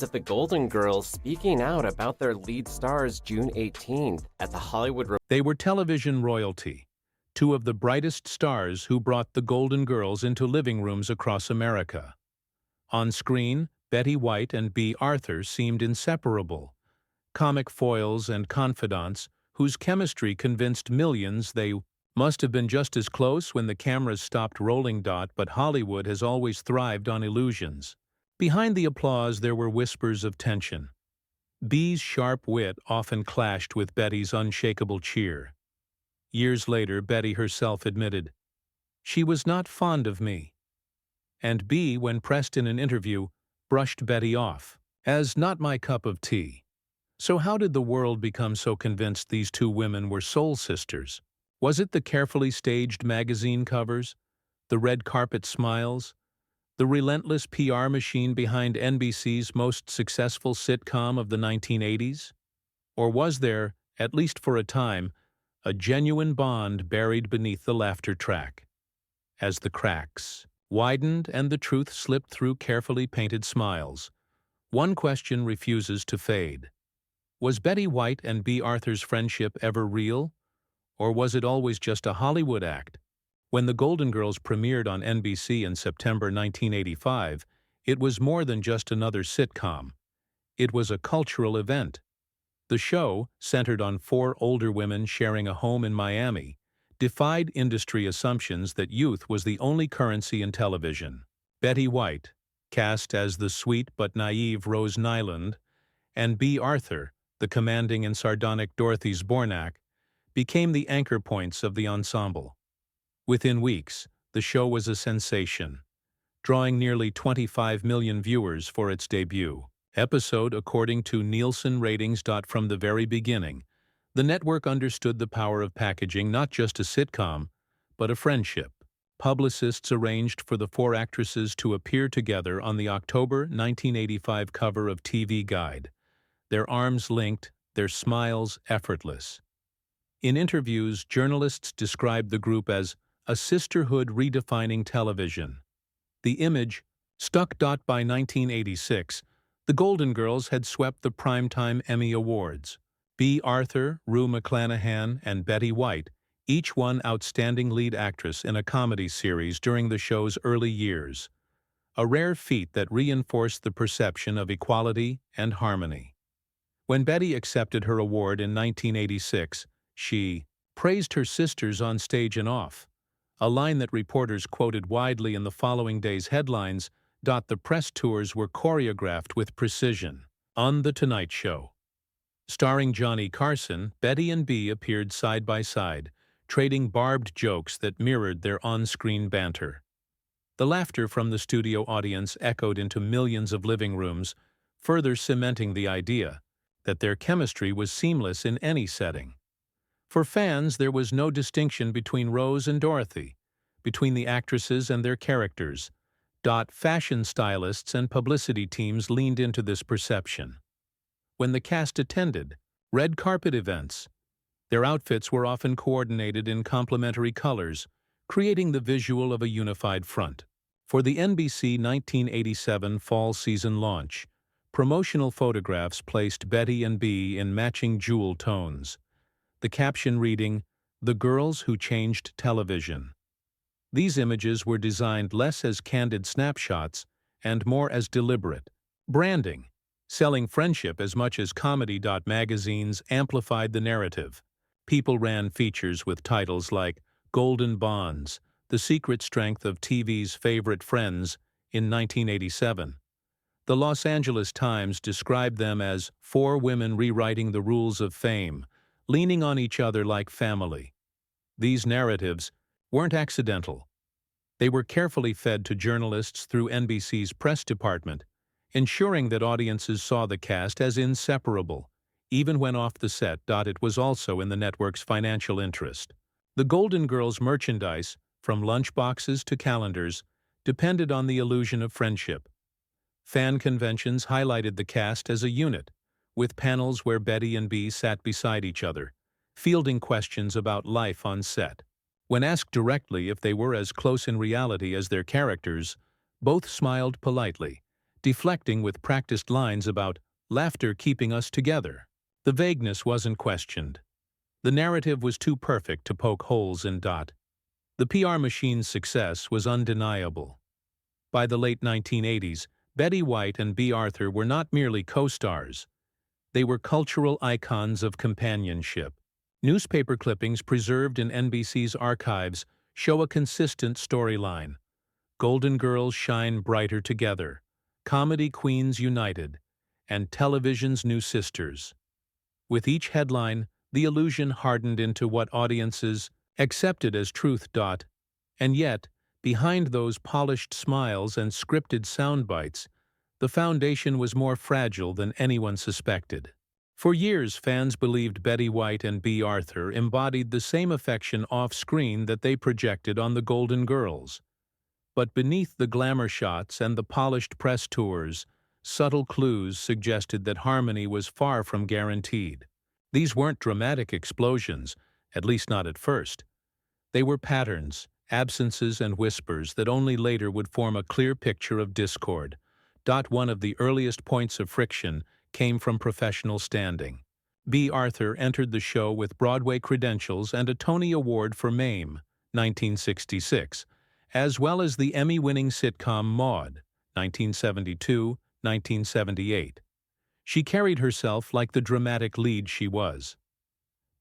Of the Golden Girls speaking out about their lead stars June 18th at the Hollywood They were television royalty, two of the brightest stars who brought the Golden Girls into living rooms across America. On screen, Betty White and Bea Arthur seemed inseparable, comic foils and confidants whose chemistry convinced millions they must have been just as close when the cameras stopped rolling. But Hollywood has always thrived on illusions. Behind the applause there were whispers of tension. Bea's sharp wit often clashed with Betty's unshakable cheer. Years later, Betty herself admitted, "She was not fond of me." And Bea, when pressed in an interview, brushed Betty off as not my cup of tea. So how did the world become so convinced these two women were soul sisters? Was it the carefully staged magazine covers, the red carpet smiles, the relentless PR machine behind NBC's most successful sitcom of the 1980s? Or was there, at least for a time, a genuine bond buried beneath the laughter track? As the cracks widened and the truth slipped through carefully painted smiles, one question refuses to fade. Was Betty White and Bea Arthur's friendship ever real? Or was it always just a Hollywood act? When The Golden Girls premiered on NBC in September 1985, it was more than just another sitcom. It was a cultural event. The show, centered on four older women sharing a home in Miami, defied industry assumptions that youth was the only currency in television. Betty White, cast as the sweet but naive Rose Nyland, and Bea Arthur, the commanding and sardonic Dorothy Zbornak, became the anchor points of the ensemble. Within weeks, the show was a sensation, drawing nearly 25 million viewers for its debut episode according to Nielsen ratings. From the very beginning, the network understood the power of packaging not just a sitcom, but a friendship. Publicists arranged for the four actresses to appear together on the October 1985 cover of TV Guide, their arms linked, their smiles effortless. In interviews, journalists described the group as a sisterhood redefining television. The image stuck. By 1986, the Golden Girls had swept the Primetime Emmy Awards. Bea Arthur, Rue McClanahan, and Betty White each won Outstanding Lead Actress in a Comedy Series during the show's early years, a rare feat that reinforced the perception of equality and harmony. When Betty accepted her award in 1986, she praised her sisters on stage and off, a line that reporters quoted widely in the following day's headlines. The press tours were choreographed with precision. On The Tonight Show, starring Johnny Carson, Betty and Bea appeared side by side, trading barbed jokes that mirrored their on-screen banter. The laughter from the studio audience echoed into millions of living rooms, further cementing the idea that their chemistry was seamless in any setting. For fans, there was no distinction between Rose and Dorothy, between the actresses and their characters. Fashion stylists and publicity teams leaned into this perception. When the cast attended red carpet events, their outfits were often coordinated in complementary colors, creating the visual of a unified front. For the NBC 1987 fall season launch, promotional photographs placed Betty and Bea in matching jewel tones, the caption reading, "The Girls Who Changed Television." These images were designed less as candid snapshots and more as deliberate branding, selling friendship as much as comedy. Magazines amplified the narrative. People ran features with titles like Golden Bonds, The Secret Strength of TV's Favorite Friends in 1987. The Los Angeles Times described them as four women rewriting the rules of fame, leaning on each other like family. These narratives weren't accidental. They were carefully fed to journalists through NBC's press department, ensuring that audiences saw the cast as inseparable, even when off the set. It was also in the network's financial interest. The Golden Girls merchandise, from lunchboxes to calendars, depended on the illusion of friendship. Fan conventions highlighted the cast as a unit, with panels where Betty and Bea sat beside each other, fielding questions about life on set. When asked directly if they were as close in reality as their characters, both smiled politely, deflecting with practiced lines about laughter keeping us together. The vagueness wasn't questioned. The narrative was too perfect to poke holes in. The PR machine's success was undeniable. By the late 1980s, Betty White and Bea Arthur were not merely co-stars. They were cultural icons of companionship. Newspaper clippings preserved in NBC's archives show a consistent storyline. Golden Girls shine brighter together, comedy queens united, and television's new sisters. With each headline, the illusion hardened into what audiences accepted as truth. And yet, behind those polished smiles and scripted sound bites, the foundation was more fragile than anyone suspected. For years, fans believed Betty White and Bea Arthur embodied the same affection off-screen that they projected on the Golden Girls. But beneath the glamour shots and the polished press tours, subtle clues suggested that harmony was far from guaranteed. These weren't dramatic explosions, at least not at first. They were patterns, absences, and whispers that only later would form a clear picture of discord. One of the earliest points of friction came from professional standing. Bea Arthur entered the show with Broadway credentials and a Tony Award for Mame, 1966, as well as the Emmy-winning sitcom Maude, 1972-1978. She carried herself like the dramatic lead she was.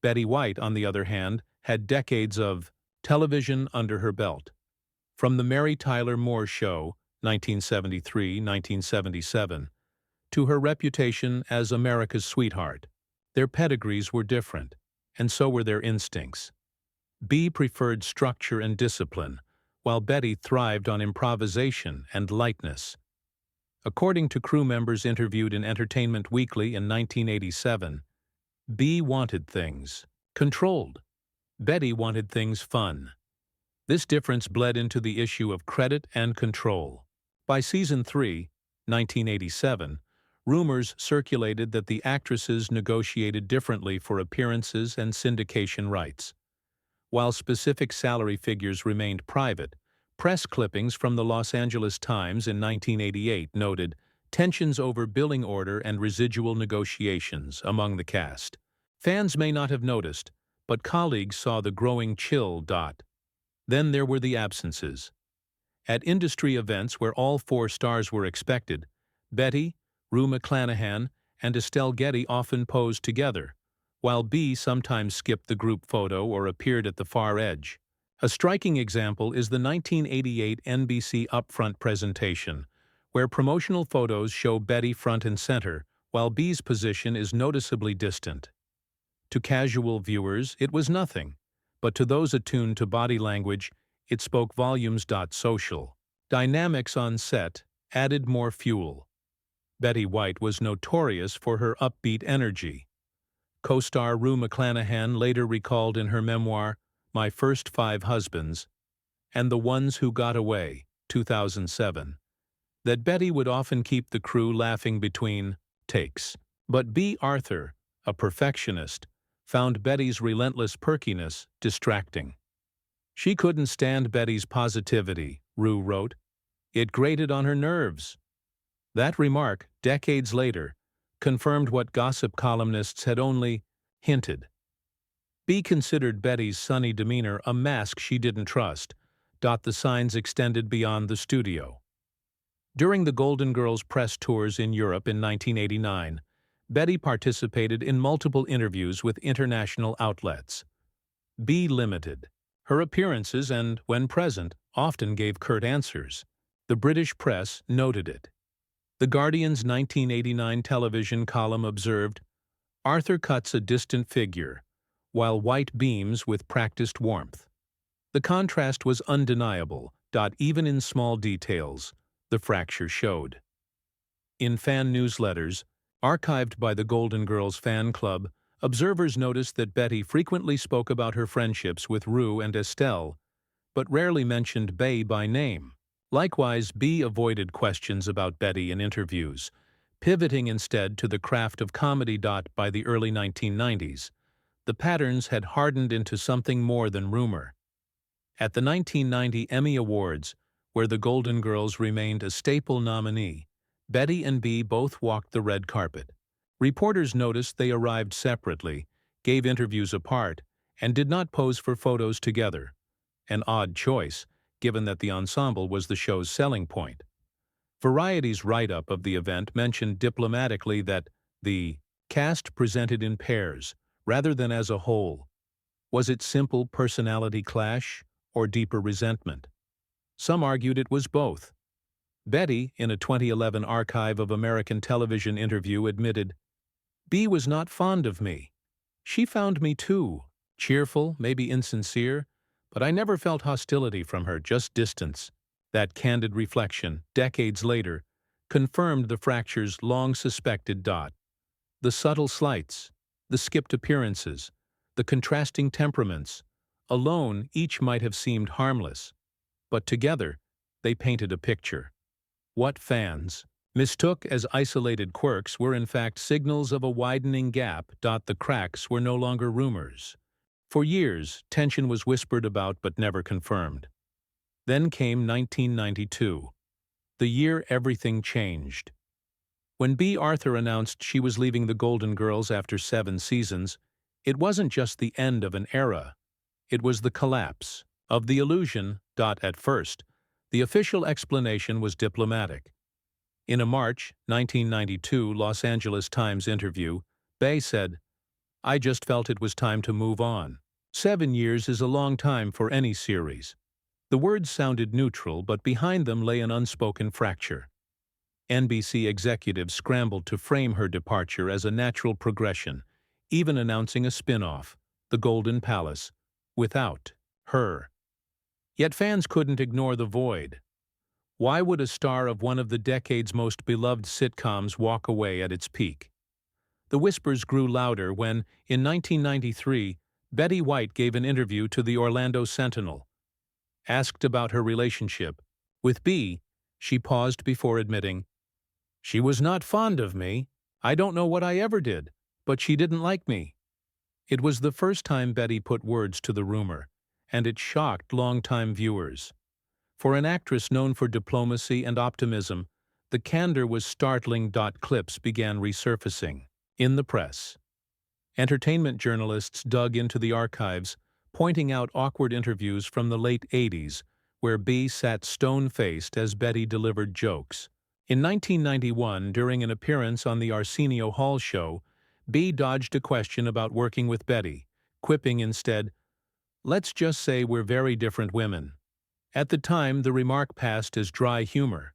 Betty White, on the other hand, had decades of television under her belt. From The Mary Tyler Moore Show, 1973-1977, to her reputation as America's sweetheart. Their pedigrees were different, and so were their instincts. Bea preferred structure and discipline, while Betty thrived on improvisation and lightness. According to crew members interviewed in Entertainment Weekly in 1987, Bea wanted things controlled. Betty wanted things fun. This difference bled into the issue of credit and control. By season 3, 1987, rumors circulated that the actresses negotiated differently for appearances and syndication rights. While specific salary figures remained private, press clippings from the Los Angeles Times in 1988 noted tensions over billing order and residual negotiations among the cast. Fans may not have noticed, but colleagues saw the growing chill. Then there were the absences. At industry events where all four stars were expected, Betty, Rue McClanahan, and Estelle Getty often posed together, while Bea sometimes skipped the group photo or appeared at the far edge. A striking example is the 1988 NBC Upfront presentation, where promotional photos show Betty front and center, while Bea's position is noticeably distant. To casual viewers, it was nothing, but to those attuned to body language, it spoke volumes. Social dynamics on set added more fuel. Betty White was notorious for her upbeat energy. Co-star Rue McClanahan later recalled in her memoir, My First 5 Husbands, and The Ones Who Got Away, 2007, that Betty would often keep the crew laughing between takes. But Bea Arthur, a perfectionist, found Betty's relentless perkiness distracting. She couldn't stand Betty's positivity, Rue wrote. It grated on her nerves. That remark, decades later, confirmed what gossip columnists had only hinted. Bea considered Betty's sunny demeanor a mask she didn't trust. The signs extended beyond the studio. During the Golden Girls press tours in Europe in 1989, Betty participated in multiple interviews with international outlets. Bea limited her appearances and, when present, often gave curt answers. The British press noted it. The Guardian's 1989 television column observed, Arthur cuts a distant figure, while White beams with practiced warmth. The contrast was undeniable. Even in small details, the fracture showed. In fan newsletters, archived by the Golden Girls fan club, observers noticed that Betty frequently spoke about her friendships with Rue and Estelle, but rarely mentioned Bea by name. Likewise, Bea avoided questions about Betty in interviews, pivoting instead to the craft of comedy. By the early 1990s, the patterns had hardened into something more than rumor. At the 1990 Emmy Awards, where the Golden Girls remained a staple nominee, Betty and Bea both walked the red carpet. Reporters noticed they arrived separately, gave interviews apart, and did not pose for photos together. An odd choice, given that the ensemble was the show's selling point. Variety's write-up of the event mentioned diplomatically that the cast presented in pairs, rather than as a whole. Was it simple personality clash or deeper resentment? Some argued it was both. Betty, in a 2011 Archive of American Television interview, admitted, "Bea was not fond of me. She found me too, cheerful, maybe insincere, but I never felt hostility from her, just distance." That candid reflection, decades later, confirmed the fracture's long-suspected dot. The subtle slights, the skipped appearances, the contrasting temperaments, alone each might have seemed harmless, but together they painted a picture. What fans mistook as isolated quirks were in fact signals of a widening gap. The cracks were no longer rumors. For years, tension was whispered about but never confirmed. Then came 1992, the year everything changed. When Bea Arthur announced she was leaving the Golden Girls after 7 seasons, it wasn't just the end of an era. It was the collapse of the illusion. At first, the official explanation was diplomatic. In a March 1992 Los Angeles Times interview, Bea said, "I just felt it was time to move on. 7 years is a long time for any series." The words sounded neutral, but behind them lay an unspoken fracture. NBC executives scrambled to frame her departure as a natural progression, even announcing a spin-off, The Golden Palace, without her. Yet fans couldn't ignore the void. Why would a star of one of the decade's most beloved sitcoms walk away at its peak? The whispers grew louder when, in 1993, Betty White gave an interview to the Orlando Sentinel. Asked about her relationship with Bea, she paused before admitting, "She was not fond of me. I don't know what I ever did, but she didn't like me." It was the first time Betty put words to the rumor, and it shocked longtime viewers. For an actress known for diplomacy and optimism, the candor was startling. Clips began resurfacing in the press. Entertainment journalists dug into the archives, pointing out awkward interviews from the late 80s, where Bea sat stone-faced as Betty delivered jokes. In 1991, during an appearance on the Arsenio Hall show, Bea dodged a question about working with Betty, quipping instead, "Let's just say we're very different women." At the time, the remark passed as dry humor.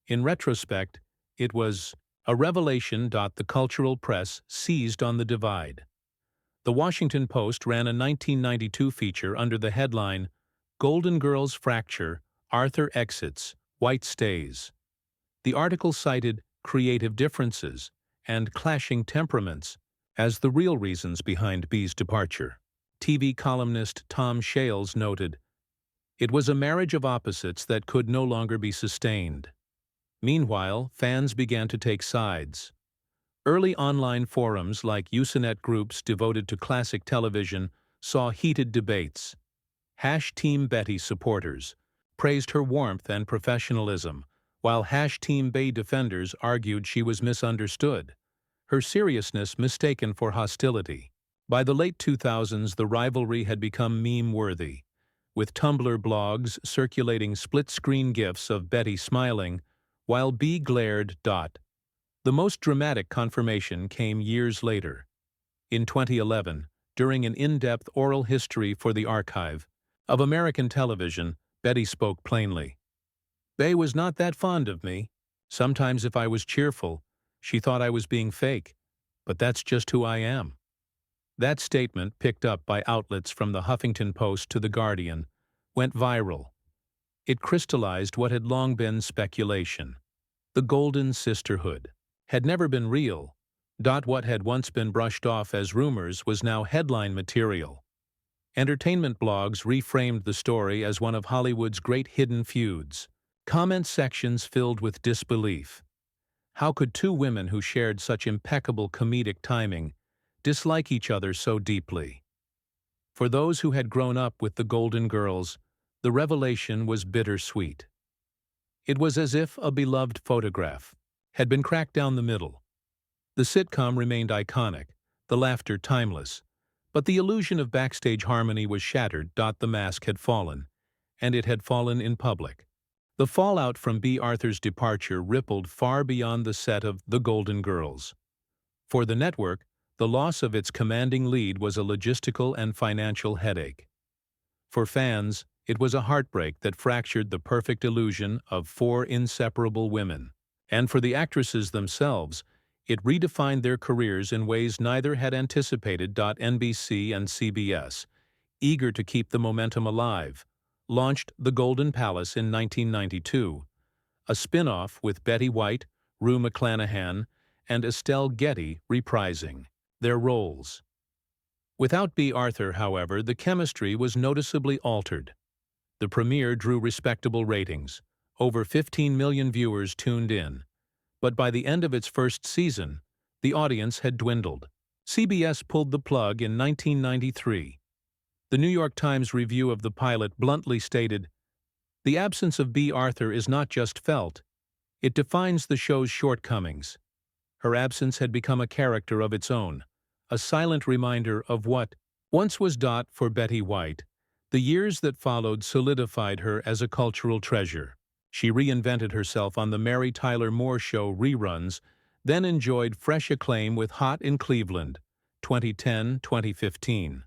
In retrospect, it was a revelation. The cultural press seized on the divide. The Washington Post ran a 1992 feature under the headline, "Golden Girls Fracture, Arthur Exits, White Stays." The article cited creative differences and clashing temperaments as the real reasons behind Bea's departure. TV columnist Tom Shales noted, "It was a marriage of opposites that could no longer be sustained." Meanwhile, fans began to take sides. Early online forums like Usenet groups devoted to classic television saw heated debates. Team Betty supporters praised her warmth and professionalism, while Team Bea defenders argued she was misunderstood, her seriousness mistaken for hostility. By the late 2000s, the rivalry had become meme-worthy, with Tumblr blogs circulating split-screen gifs of Betty smiling while Bea glared. The most dramatic confirmation came years later. In 2011, during an in-depth oral history for the Archive of American Television, Betty spoke plainly. "Bea was not that fond of me. Sometimes if I was cheerful, she thought I was being fake, but that's just who I am." That statement, picked up by outlets from the Huffington Post to The Guardian, went viral. It crystallized what had long been speculation. The Golden Sisterhood had never been real. What had once been brushed off as rumors was now headline material. Entertainment blogs reframed the story as one of Hollywood's great hidden feuds. Comment sections filled with disbelief. How could two women who shared such impeccable comedic timing dislike each other so deeply? For those who had grown up with the Golden Girls, the revelation was bittersweet. It was as if a beloved photograph, had been cracked down the middle. The sitcom remained iconic, the laughter timeless, but the illusion of backstage harmony was shattered. The mask had fallen, and it had fallen in public. The fallout from Bea Arthur's departure rippled far beyond the set of The Golden Girls. For the network, the loss of its commanding lead was a logistical and financial headache. For fans, it was a heartbreak that fractured the perfect illusion of four inseparable women. And for the actresses themselves, it redefined their careers in ways neither had anticipated. NBC and CBS, eager to keep the momentum alive, launched The Golden Palace in 1992, a spin-off with Betty White, Rue McClanahan, and Estelle Getty reprising their roles. Without Bea Arthur, however, the chemistry was noticeably altered. The premiere drew respectable ratings. Over 15 million viewers tuned in. But by the end of its first season, the audience had dwindled. CBS pulled the plug in 1993. The New York Times review of the pilot bluntly stated, "The absence of Bea Arthur is not just felt, it defines the show's shortcomings. Her absence had become a character of its own, a silent reminder of what once was. For Betty White, the years that followed solidified her as a cultural treasure. She reinvented herself on the Mary Tyler Moore Show reruns, then enjoyed fresh acclaim with Hot in Cleveland, 2010-2015.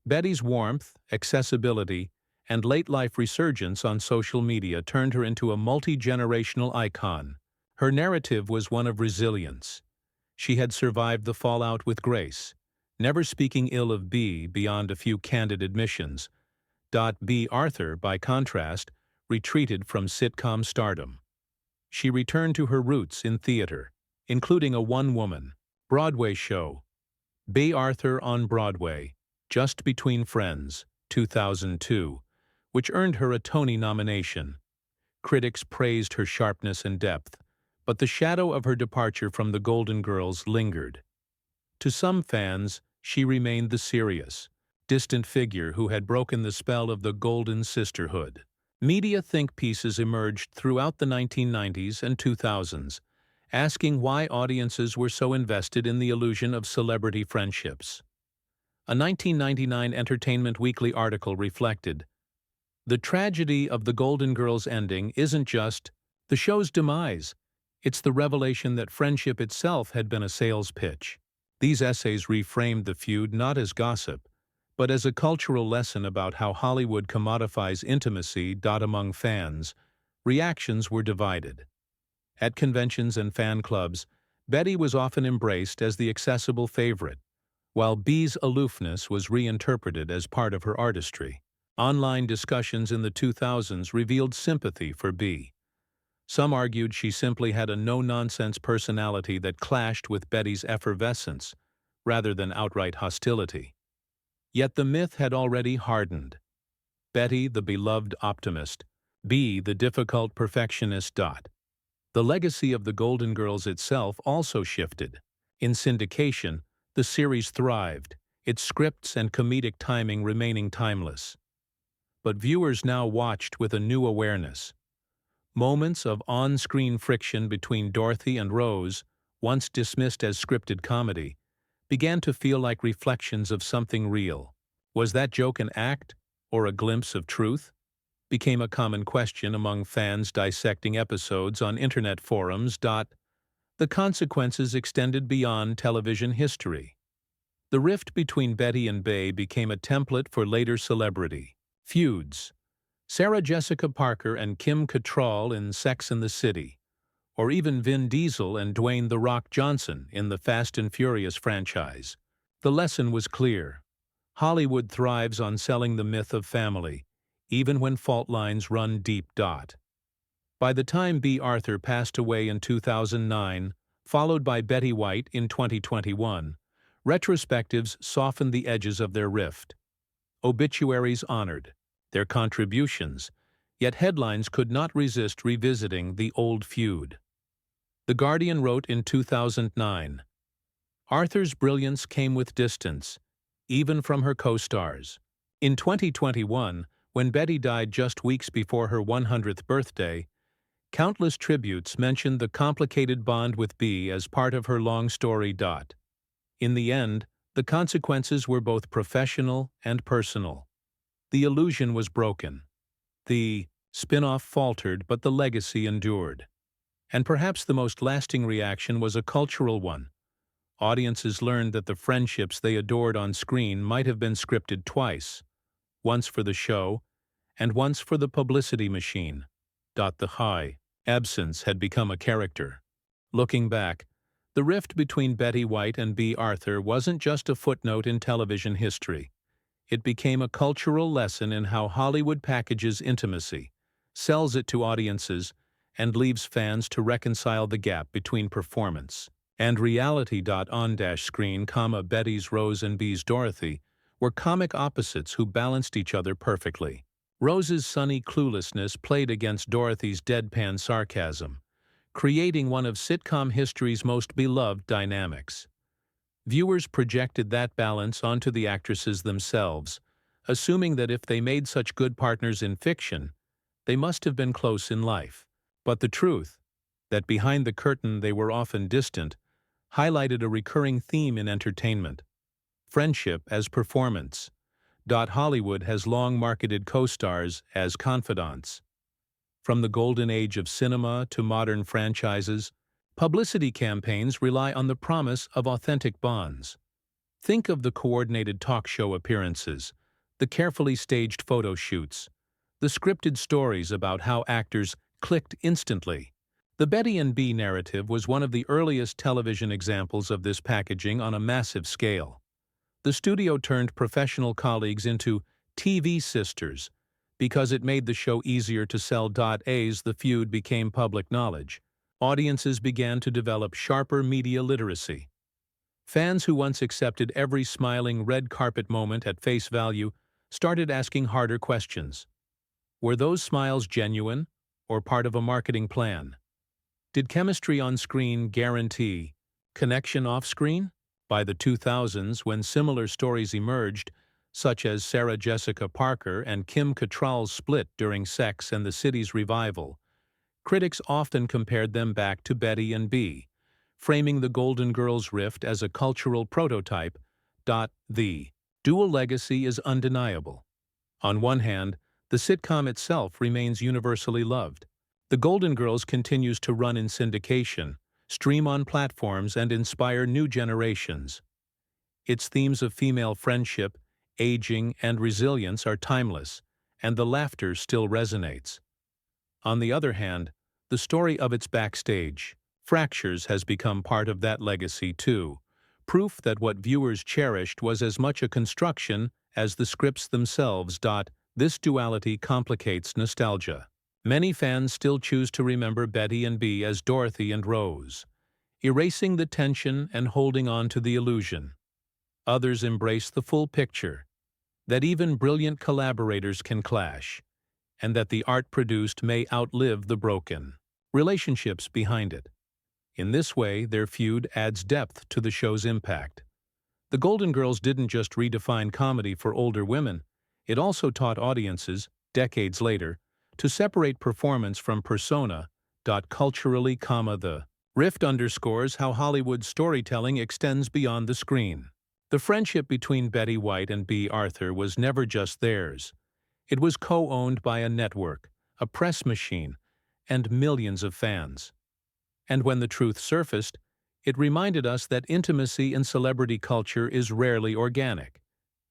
Betty's warmth, accessibility, and late-life resurgence on social media turned her into a multi-generational icon. Her narrative was one of resilience. She had survived the fallout with grace, never speaking ill of Bea beyond a few candid admissions. Bea Arthur, by contrast, retreated from sitcom stardom. She returned to her roots in theater, including a one-woman Broadway show, Bea Arthur on Broadway, Just Between Friends, 2002, which earned her a Tony nomination. Critics praised her sharpness and depth, but the shadow of her departure from the Golden Girls lingered. To some fans, she remained the serious, distant figure who had broken the spell of the Golden Sisterhood. Media think pieces emerged throughout the 1990s and 2000s, asking why audiences were so invested in the illusion of celebrity friendships. A 1999 Entertainment Weekly article reflected, "The tragedy of the Golden Girls ending isn't just the show's demise, it's the revelation that friendship itself had been a sales pitch." These essays reframed the feud not as gossip, but as a cultural lesson about how Hollywood commodifies intimacy. Among fans, reactions were divided. At conventions and fan clubs, Betty was often embraced as the accessible favorite, while Bea's aloofness was reinterpreted as part of her artistry. Online discussions in the 2000s revealed sympathy for Bea. Some argued she simply had a no-nonsense personality that clashed with Betty's effervescence, rather than outright hostility. Yet the myth had already hardened. Betty, the beloved optimist, Bea, the difficult perfectionist. The legacy of the Golden Girls itself also shifted. In syndication, the series thrived, its scripts and comedic timing remaining timeless. But viewers now watched with a new awareness. Moments of on-screen friction between Dorothy and Rose, once dismissed as scripted comedy, began to feel like reflections of something real. Was that joke an act, or a glimpse of truth? Became a common question among fans dissecting episodes on internet forums. The consequences extended beyond television history. The rift between Betty and Bea became a template for later celebrity feuds. Sarah Jessica Parker and Kim Cattrall in Sex and the City, or even Vin Diesel and Dwayne "The Rock" Johnson in the Fast and Furious franchise. The lesson was clear. Hollywood thrives on selling the myth of family, even when fault lines run deep. By the time Bea Arthur passed away in 2009, followed by Betty White in 2021, retrospectives softened the edges of their rift. Obituaries honored their contributions, yet headlines could not resist revisiting the old feud. The Guardian wrote in 2009, "Arthur's brilliance came with distance, even from her co-stars." In 2021, when Betty died just weeks before her 100th birthday, Countless tributes mentioned the complicated bond with Bea as part of her long story. In the end, the consequences were both professional and personal. The illusion was broken. The spin-off faltered, but the legacy endured. And perhaps the most lasting reaction was a cultural one. Audiences learned that the friendships they adored on screen might have been scripted twice, once for the show and once for the publicity machine. The high absence had become a character. Looking back, the rift between Betty White and Bea Arthur wasn't just a footnote in television history. It became a cultural lesson in how Hollywood packages intimacy, sells it to audiences, and leaves fans to reconcile the gap between performance and reality. On-screen, Betty's Rose and Bea's Dorothy were comic opposites who balanced each other perfectly. Rose's sunny cluelessness played against Dorothy's deadpan sarcasm, creating one of sitcom history's most beloved dynamics. Viewers projected that balance onto the actresses themselves, assuming that if they made such good partners in fiction, they must have been close in life. But the truth, that behind the curtain they were often distant, highlighted a recurring theme in entertainment: friendship as performance. Hollywood has long marketed co-stars as confidants. From the golden age of cinema to modern franchises, publicity campaigns rely on the promise of authentic bonds. Think of the coordinated talk show appearances, the carefully staged photo shoots, the scripted stories about how actors clicked instantly. The Betty and Bea narrative was one of the earliest television examples of this packaging on a massive scale. The studio turned professional colleagues into TV sisters because it made the show easier to sell. As the feud became public knowledge, audiences began to develop sharper media literacy. Fans who once accepted every smiling red carpet moment at face value started asking harder questions. Were those smiles genuine or part of a marketing plan? Did chemistry on screen guarantee connection off screen? By the 2000s, when similar stories emerged, such as Sarah Jessica Parker and Kim Cattrall's split during Sex and the City's revival, critics often compared them back to Betty and Bea, framing the Golden Girls rift as a cultural prototype. The dual legacy is undeniable. On one hand, the sitcom itself remains universally loved. The Golden Girls continues to run in syndication, stream on platforms, and inspire new generations. Its themes of female friendship, aging, and resilience are timeless, and the laughter still resonates. On the other hand, the story of its backstage, fractures, has become part of that legacy too, proof that what viewers cherished was as much a construction as the scripts themselves. This duality complicates nostalgia. Many fans still choose to remember Betty and Bea as Dorothy and Rose, erasing the tension and holding on to the illusion. Others embrace the full picture, that even brilliant collaborators can clash, and that the art produced may outlive the broken relationships behind it. In this way, their feud adds depth to the show's impact. The Golden Girls didn't just redefine comedy for older women, it also taught audiences, decades later, to separate performance from persona. Culturally, the rift underscores how Hollywood storytelling extends beyond the screen. The friendship between Betty White and Bea Arthur was never just theirs. It was co-owned by a network, a press machine, and millions of fans. And when the truth surfaced, it reminded us that intimacy in celebrity culture is rarely organic.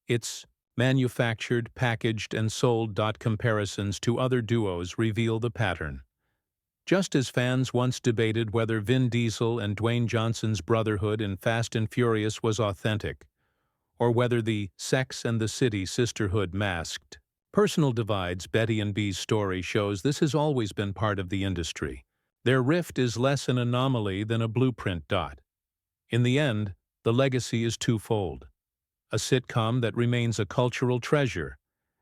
It's manufactured, packaged, and sold. Comparisons to other duos reveal the pattern. Just as fans once debated whether Vin Diesel and Dwayne Johnson's brotherhood in Fast and Furious was authentic, or whether the Sex and the City sisterhood masked personal divides, Betty and Bea's story shows this has always been part of the industry. Their rift is less an anomaly than a blueprint. In the end, the legacy is twofold: a sitcom that remains a cultural treasure,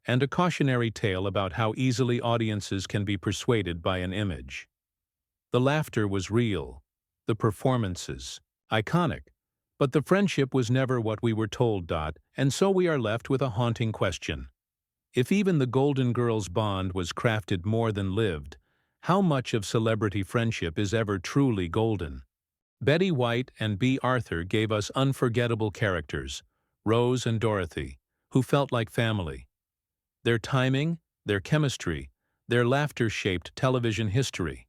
and a cautionary tale about how easily audiences can be persuaded by an image. The laughter was real, the performances iconic, but the friendship was never what we were told. And so we are left with a haunting question. If even the Golden Girls' bond was crafted more than lived, How much of celebrity friendship is ever truly golden? Betty White and Bea Arthur gave us unforgettable characters, Rose and Dorothy, who felt like family. Their timing, their chemistry, their laughter shaped television history.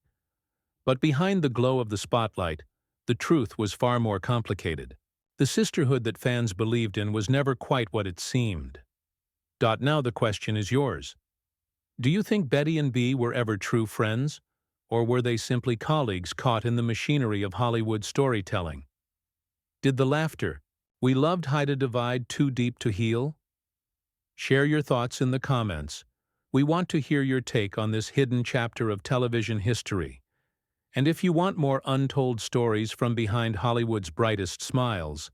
But behind the glow of the spotlight, the truth was far more complicated. The sisterhood that fans believed in was never quite what it seemed. Now the question is yours. Do you think Betty and Bea were ever true friends? Or were they simply colleagues caught in the machinery of Hollywood storytelling? Did the laughter we loved hide a divide too deep to heal? Share your thoughts in the comments. We want to hear your take on this hidden chapter of television history. And if you want more untold stories from behind Hollywood's brightest smiles,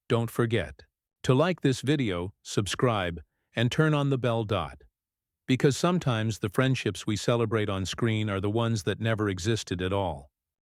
don't forget to like this video, subscribe, and turn on the bell. Because sometimes the friendships we celebrate on screen are the ones that never existed at all.